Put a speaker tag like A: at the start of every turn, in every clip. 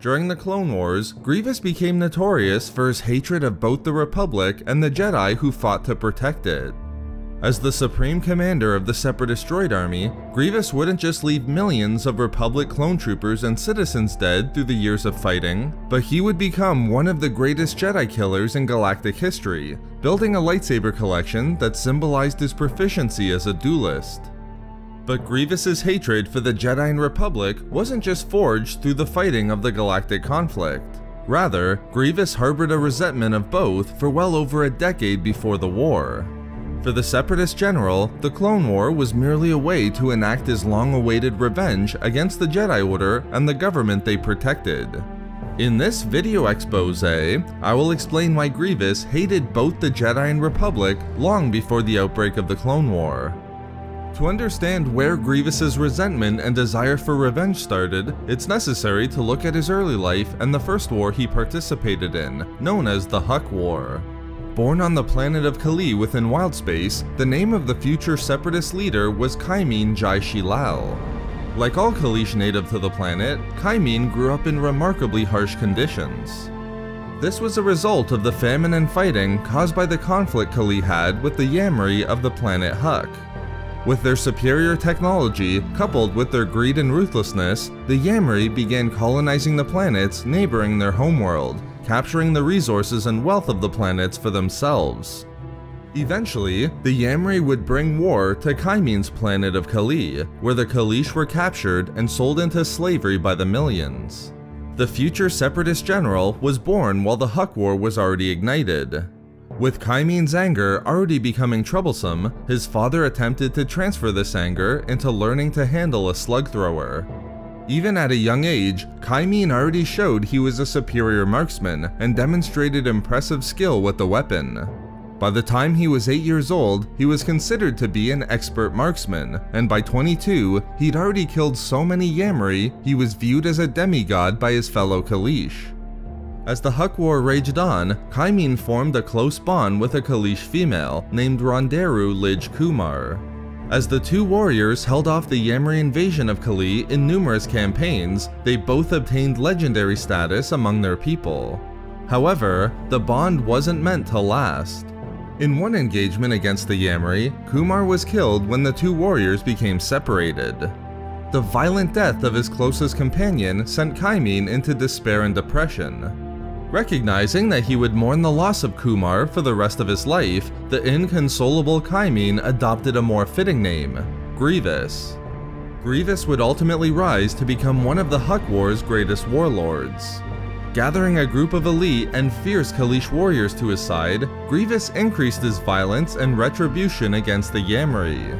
A: During the Clone Wars, Grievous became notorious for his hatred of both the Republic and the Jedi who fought to protect it. As the supreme commander of the Separatist Droid Army, Grievous wouldn't just leave millions of Republic clone troopers and citizens dead through the years of fighting, but he would become one of the greatest Jedi killers in galactic history, building a lightsaber collection that symbolized his proficiency as a duelist. But Grievous's hatred for the Jedi and Republic wasn't just forged through the fighting of the galactic conflict. Rather, Grievous harbored a resentment of both for well over a decade before the war. For the Separatist general, the Clone War was merely a way to enact his long-awaited revenge against the Jedi Order and the government they protected. In this video expose, I will explain why Grievous hated both the Jedi and Republic long before the outbreak of the Clone War. To understand where Grievous's resentment and desire for revenge started, it's necessary to look at his early life and the first war he participated in, known as the Huck War. Born on the planet of Kalee within Wildspace, the name of the future Separatist leader was Kaimeen Jai Shilal. Like all Kaleesh native to the planet, Kaimeen grew up in remarkably harsh conditions. This was a result of the famine and fighting caused by the conflict Kalee had with the Yamri of the planet Huck. With their superior technology, coupled with their greed and ruthlessness, the Yamri began colonizing the planets neighboring their homeworld, capturing the resources and wealth of the planets for themselves. Eventually, the Yamri would bring war to Kaimeen's planet of Kalee, where the Kaleesh were captured and sold into slavery by the millions. The future Separatist general was born while the Huck War was already ignited. With Kaimeen's anger already becoming troublesome, his father attempted to transfer this anger into learning to handle a slug thrower. Even at a young age, Kaimeen already showed he was a superior marksman and demonstrated impressive skill with the weapon. By the time he was 8 years old, he was considered to be an expert marksman, and by 22, he'd already killed so many Yamri, he was viewed as a demigod by his fellow Kaleesh. As the Huck War raged on, Kaimeen formed a close bond with a Kaleesh female named Ronderu Lij Kumar. As the two warriors held off the Yamri invasion of Kalee in numerous campaigns, they both obtained legendary status among their people. However, the bond wasn't meant to last. In one engagement against the Yamri, Kumar was killed when the two warriors became separated. The violent death of his closest companion sent Kaimeen into despair and depression. Recognizing that he would mourn the loss of Kumar for the rest of his life, the inconsolable Kaimeen adopted a more fitting name, Grievous. Grievous would ultimately rise to become one of the Huck War's greatest warlords. Gathering a group of elite and fierce Kaleesh warriors to his side, Grievous increased his violence and retribution against the Yamri.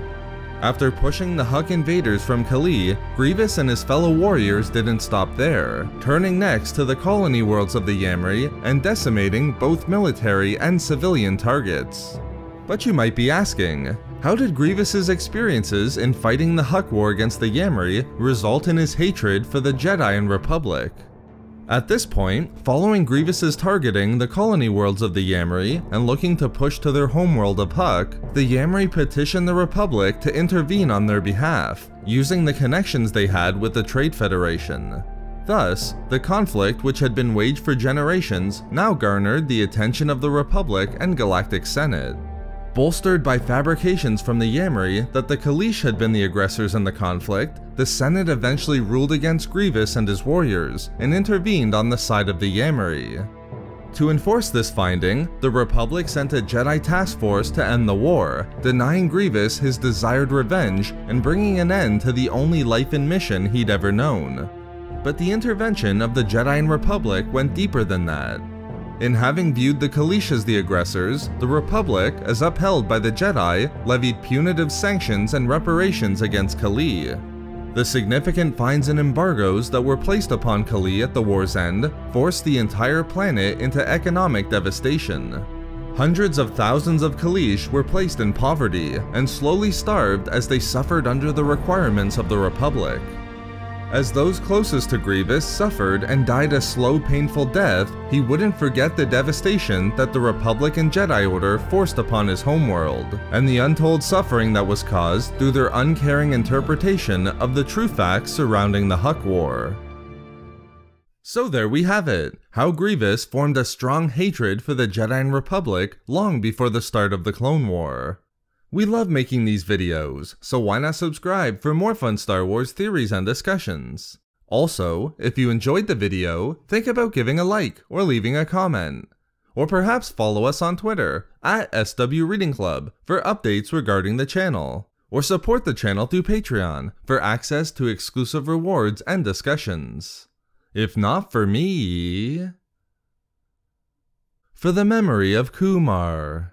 A: After pushing the Huck invaders from Kalee, Grievous and his fellow warriors didn't stop there, turning next to the colony worlds of the Yamri and decimating both military and civilian targets. But you might be asking, how did Grievous's experiences in fighting the Huck War against the Yamri result in his hatred for the Jedi and Republic? At this point, following Grievous's targeting the colony worlds of the Yamri and looking to push to their homeworld of Huck, the Yamri petitioned the Republic to intervene on their behalf, using the connections they had with the Trade Federation. Thus, the conflict which had been waged for generations now garnered the attention of the Republic and Galactic Senate. Bolstered by fabrications from the Yamri that the Kaleesh had been the aggressors in the conflict, the Senate eventually ruled against Grievous and his warriors and intervened on the side of the Yamri. To enforce this finding, the Republic sent a Jedi task force to end the war, denying Grievous his desired revenge and bringing an end to the only life and mission he'd ever known. But the intervention of the Jedi and Republic went deeper than that. In having viewed the Kaleesh as the aggressors, the Republic, as upheld by the Jedi, levied punitive sanctions and reparations against Kalee. The significant fines and embargoes that were placed upon Kalee at the war's end forced the entire planet into economic devastation. Hundreds of thousands of Kaleesh were placed in poverty and slowly starved as they suffered under the requirements of the Republic. As those closest to Grievous suffered and died a slow, painful death, he wouldn't forget the devastation that the Republic and Jedi Order forced upon his homeworld, and the untold suffering that was caused through their uncaring interpretation of the true facts surrounding the Huck War. So there we have it, how Grievous formed a strong hatred for the Jedi and Republic long before the start of the Clone War. We love making these videos, so why not subscribe for more fun Star Wars theories and discussions? Also, if you enjoyed the video, think about giving a like or leaving a comment. Or perhaps follow us on Twitter at SWReadingClub for updates regarding the channel. Or support the channel through Patreon for access to exclusive rewards and discussions. If not for me... For the memory of Kumar.